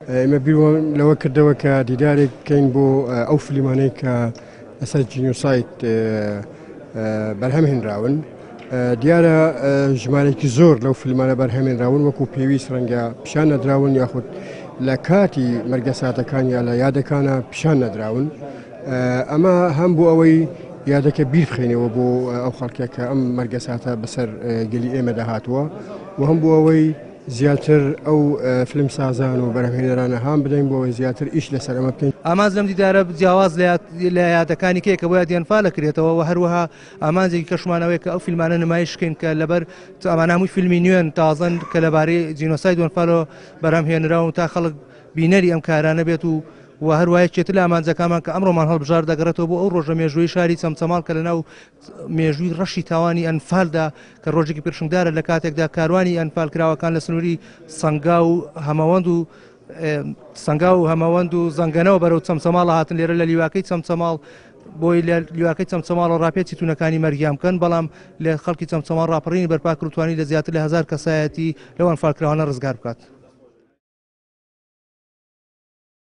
ئێمە بیرۆن لەوە کردەوە کە دیدارێک بکەین بۆ ئەو فلیمانەی کە لەسەر جینۆسایت بەرهەمهێنراون. دیارە ژمارێکی زۆر لەو فیلمانە بەرهەمهێنراون وەکو پێویست ڕەنگە پیشان نەدراون یاخود لە کاتی مەرگەساتەکان یا لە یادەکانە پیشان نەدراون. ئەمە هەم بۆ ئەوەی یادەکە بیر بخێنەوە بۆ ئەو خەڵکێک کە ئەم مەرگەساتە بەسەر گەلی ئێمەدا هاتووە و هەم بۆ ئەوەی زیاتر ئەو فلم سازان و بەرهەمهێنەرانە هەم بدەین بۆ ئەوەی زیاتر ئیش لەسەر ئەمە بکەین. ئامانج لەم دیدارە جیاواز لە یادەکانی کێکە بۆ یادیانفا لەکرێتەوە و هەروەها ئامانجێکی کەشمانەوەی کە ئەو فیلمانە نمایشکەین کە لەبەر ئەمان هەمووی فیلمی نوێن تازن کە لەبارەی جینۆساید وەنفالۆ بەرهەمهێنراون تا خەڵک بینەری ئەم کارانە بێت و هەروایە چێتر لە ئامانجەکانمان کە ئەمڕۆمان هەڵبژار دەگەڕێتەوە بۆ ئەو ڕۆژە مێژووی شاری چەمچەماڵ کە لەناو مێژووی ڕەشی تاوانی ئەنفالدا کە ڕۆژێکی پێشنگدارە لە کاتێکدا کاروانی ئەنفال کراوەکان لە سنووری سەنگا و هەمەوەند و زەنگەنەوە بەرەو چەمچەماڵ هاتن لێرە لە لیواکەی چەمچەماڵ بۆی لە لیواکەی چەمچەماڵ و ڕاپێچی توونەکانی مەرگیان بکەن بەڵام لە خەڵکی چەمچەماڵ ڕاپەڕینی بەرپاکردوانی لە زیاتر لە 1000 کەسایەتی لەو ئەنفالکراوانە ڕزگار بکات.